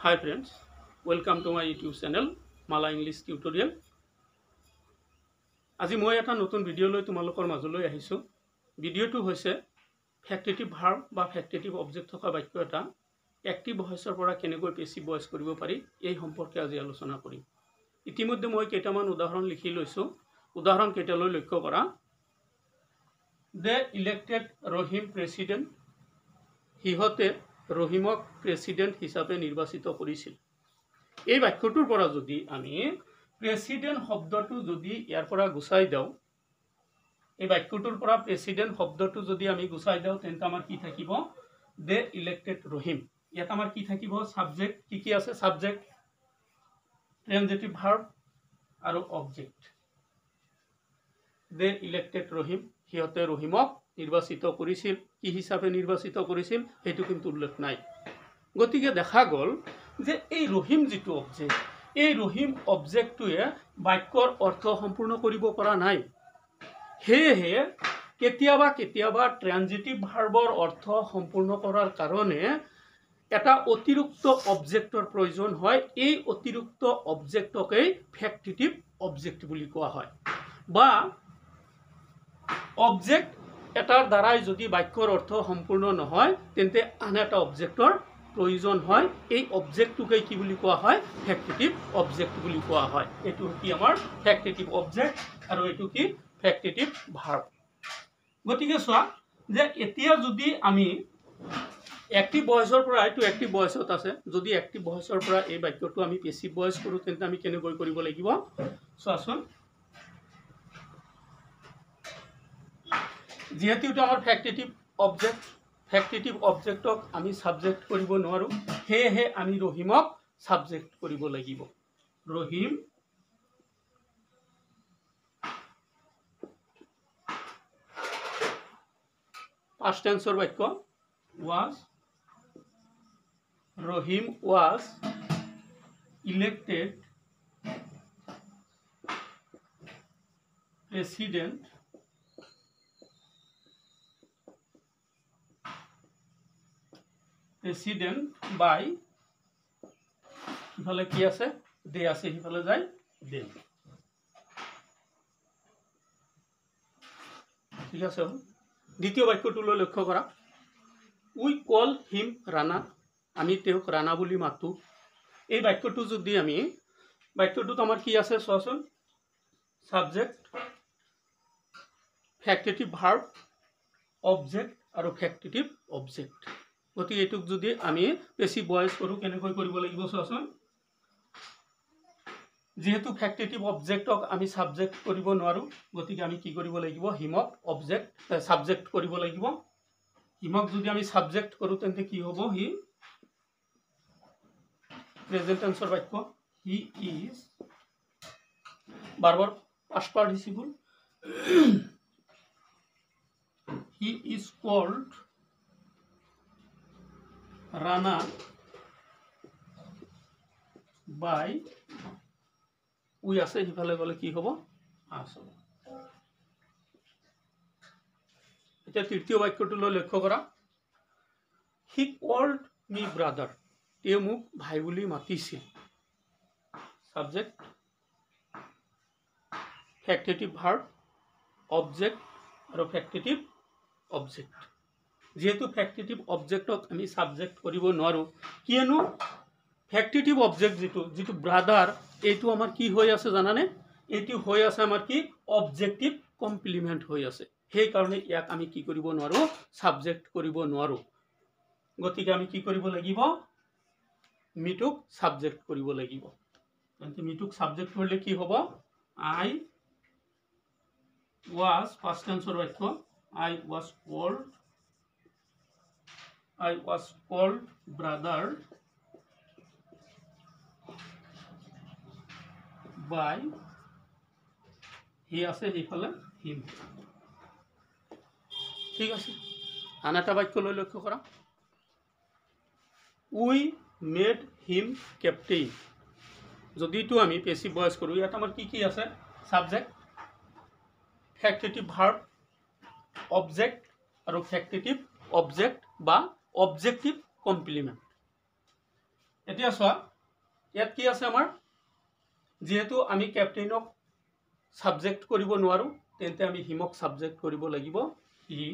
Hi friends, welcome to my YouTube channel Mala English Tutorial. আজি মই এটা নতুন ভিডিও লৈ তোমালোকৰ মাজলৈ আহিছো। ভিডিওটো হৈছে ফ্যাক্টিটিভ ভাৰ্ব বা ফ্যাক্টিটিভ অবজেক্ট থকা বাক্য এটা অ্যাক্টিভ ভয়েসৰ পৰা কেনেকৈ পেসিভ ভয়েস কৰিব পাৰি এই সম্পৰ্কে আজি আলোচনা কৰিম। ইতিমধ্যে মই কেইটামান উদাহৰণ লিখি লৈছো। উদাহৰণ কেইটালৈ লক্ষ্য কৰা। They elected Rohim president. হিহতে ৰহিমক প্ৰেসিডেন্ট হিসাবে নিৰ্বাচিত কৰেছিল। এই বাক্যটোৰ পৰা যদি আমি প্ৰেসিডেন্ট শব্দটো যদি ইয়াৰ পৰা গুছাই দাও, এই বাক্যটোৰ পৰা প্ৰেসিডেন্ট শব্দটো যদি আমি গুছাই দাও তেন্তে আমাৰ কি থাকিব? দে ইলেক্টেড ৰহিম। ইয়াত আমাৰ কি থাকিব? সাবজেক্ট কি আছে? সাবজেক্ট, ট্ৰানজিটিভ ভাৰ্ব আৰু অবজেক্ট। দে ইলেক্টেড ৰহিম, হিহতে ৰহিমক নির্বাচিত করেছিল। কি হিসাবে নির্বাচিত করেছিল সেইটো কিন্তু উল্লেখ নাই। গতিকে দেখা গল যে এই রহিম যেটো অবজেক্ট, এই রহিম অবজেক্টটোৱে বাক্যৰ অৰ্থ সম্পূৰ্ণ কৰিব পৰা নাই। হেহে কেতিয়াবা কেতিয়াবা ট্ৰানজিটিভ ভাৰ্বৰ অৰ্থ সম্পূৰ্ণ কৰাৰ কাৰণে এটা অতিৰিক্ত অবজেক্টৰ প্ৰয়োজন হয়। এই অতিৰিক্ত অবজেক্টকে ফ্যাক্টিটিভ অবজেক্ট বুলি কোৱা হয়। বা অবজেক্ট এটাৰ দ্বাৰাই যদি বাক্যৰ অৰ্থ সম্পূৰ্ণ নহয় তেন্তে আন এটা অবজেক্টৰ প্ৰয়োজন হয়। এই অবজেক্টটোকে কি বুলি কোৱা হয়? ফ্যাক্টিটিভ অবজেক্ট বুলি কোৱা হয়। এটো কি আমাৰ ফ্যাক্টিটিভ অবজেক্ট আৰু এটো কি ফ্যাক্টিটিভ ভাৰ্ব। গতিকে চোৱা যে এতিয়া যদি আমি অ্যাক্টিভ ভয়েসৰ পৰা এটো অ্যাক্টিভ ভয়েসত আছে, যদি অ্যাক্টিভ ভয়েসৰ পৰা এই বাক্যটো আমি পেসিভ ভয়েস কৰো তেন্তে আমি কেনেকৈ কৰিব লাগিব চোৱাচোন। যেহেতু এটা আমাৰ ফ্যাক্টিটিভ অবজেক্ট, ফ্যাক্টিটিভ অবজেক্টক আমি সাবজেক্ট কৰিব নোৱাৰো, হেহে আমি ৰহিমক সাবজেক্ট কৰিব লাগিব। ৰহিম past tenseৰ বাক্য was, Rahim was elected president by, ইফালে কি আছে? দে আছে, ইফালে যায় দেন। ঠিক আছে। দ্বিতীয় বাক্যটোলৈ লক্ষ্য কৰা। উই কল হিম ৰাণা, আমি তেওঁক ৰাণা বুলি মাতো। এই বাক্যটো যদি আমি বাক্যটোত আমাৰ কি আছে চোৱাচোন। সাবজেক্ট, ফ্যাক্টিটিভ ভাৰ্ব, অবজেক্ট আৰু ফ্যাক্টিটিভ অবজেক্ট। গতিকে এটুক যদি আমি পেসিভ ভয়েস কৰো কেনেকৈ কৰিব লাগিব চোৱাচোন। যেহেতু ফ্যাক্টিটিভ অবজেক্টক আমি সাবজেক্ট কৰিব নোৱাৰো গতিকে আমি কি কৰিব লাগিব? হিমক অবজেক্ট সাবজেক্ট কৰিব লাগিব। হিমক যদি আমি সাবজেক্ট কৰো তেন্তে কি হ'ব? হি প্ৰেজেন্ট টেন্সৰ বাক্য হি ইজ, ভাৰ্বৰ past participle, he is called Rana by, we আছে, সিফালে গলে কি হ'ব? আস। এতিয়া তৃতীয় বাক্যটোলৈ লক্ষ্য কৰা। হি কল্ড মি ব্ৰাদাৰ, তেওঁ মোক ভাই বুলি মাতিছিল। সাবজেক্ট, ফ্যাক্টিটিভ ভাৰ্ব, অবজেক্ট আৰু ফ্যাক্টিটিভ অবজেক্ট। যেহেতু ফ্যাক্টিটিভ অবজেক্টক আমি সাবজেক্ট কৰিব নোৱাৰো কিয়নো ফ্যাক্টিটিভ অবজেক্ট যেটো ব্ৰাদাৰ এইটো আমাৰ কি হৈ আছে জানানে? এইটো হৈ আছে আমাৰ কি অবজেক্টিভ কমপ্লিমেন্ট হৈ আছে। সেই কাৰণে ইয়াক আমি কি কৰিব নোৱাৰো? সাবজেক্ট কৰিব নোৱাৰো। গতিকে আমি কি কৰিব লাগিব? মিটুক সাবজেক্ট কৰিব লাগিব। তেন্তে মিটুক সাবজেক্ট কৰিলে কি হ'ব? আই was past tenseৰ বাক্য I was called brother by, হি আছে, সিফালে হিম। ঠিক আছে। আন এটা বাক্যলৈ লক্ষ্য কৰা। উই মেড হিম ক্যাপ্টেইন, যদিটো আমি পেসিভ ভয়েস কৰো ইয়াত আমাৰ কি আছে? সাবজেক্ট, ফ্যাক্টিটিভ ভাৰ্ব, অবজেক্ট আৰু ফ্যাক্টিটিভ অবজেক্ট বা অবজেক্টিভ কমপ্লিমেন্ট। এতিয়া চোৱা ইয়াত কি আছে আমাৰ যেহেতু আমি ক্যাপ্টেইনক সাবজেক্ট কৰিব নোৱাৰো তেন্তে আমি হিমক সাবজেক্ট কৰিব লাগিব হি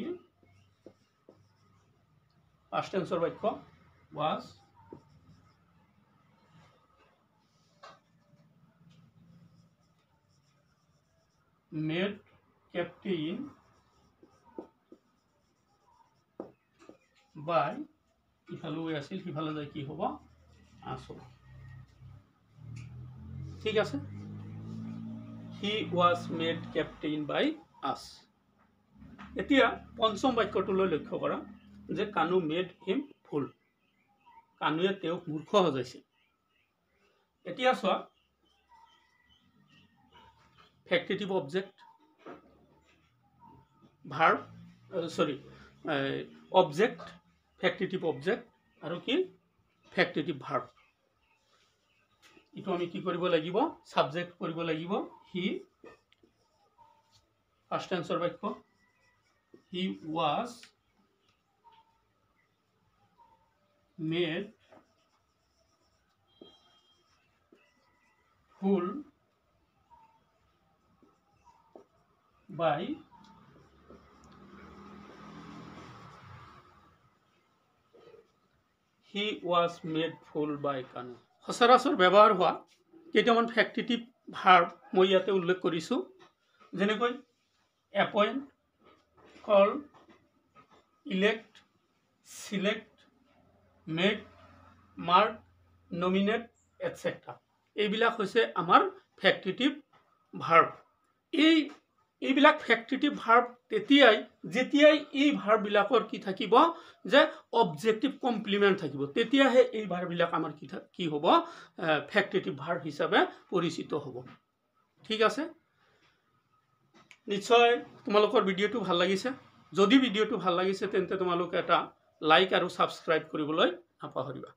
past tense বাক্য was made captain by ইফালে আছিল সিফালে যায় কি হ'ব আছো ঠিক আছে he was made captain by us এতিয়া পঞ্চম বাক্যটোলৈ লক্ষ্য কৰা যে কানু made him fool কানুয়ে তেওঁক মূৰ্খ হজাইছিল এতিয়া চোৱা ফেক্টিটিভ অবজেক্ট ভাৰ্ব অবজেক্ট ফেক্টিটিভ অবজেক্ট আৰু কি ফেক্টিটিভ ভাৰ্ব ইটো আমি কি কৰিব লাগিব সাবজেক্ট কৰিব লাগিব হি past tense বাক্য he was made fool by he was made fool by Kanu সচৰাচৰ ব্যৱহাৰ হোৱা কেইটামান ফেক্টিটিভ ভাৰ্ব মই ইয়াতে উল্লেখ কৰিছো যেনেকৈ appoint call elect select make mark nominate etcetera এইবিলাক হৈছে আমাৰ ফেক্টিটিভ ভাৰ্ব এইবিলাক ফেক্টিটিভ ভাৰ্ব তেতিয়াই যেতিয়াই এই ভাৰ্ব বিলাকৰ কি থাকিব যে অবজেক্টিভ কমপ্লিমেন্ট থাকিব তেতিয়াহে এই ভাৰ্ব বিলাক আমাৰ কি হ'ব ফেক্টিটিভ ভাৰ্ব হিচাপে পৰিচিত হ'ব ঠিক আছে নিশ্চয় তোমালোকৰ ভিডিওটো ভাল লাগিছে যদি ভিডিওটো ভাল লাগিছে তেন্তে তোমালোকে এটা লাইক আৰু সাবস্ক্ৰাইব কৰিবলৈ নাপাহৰিবা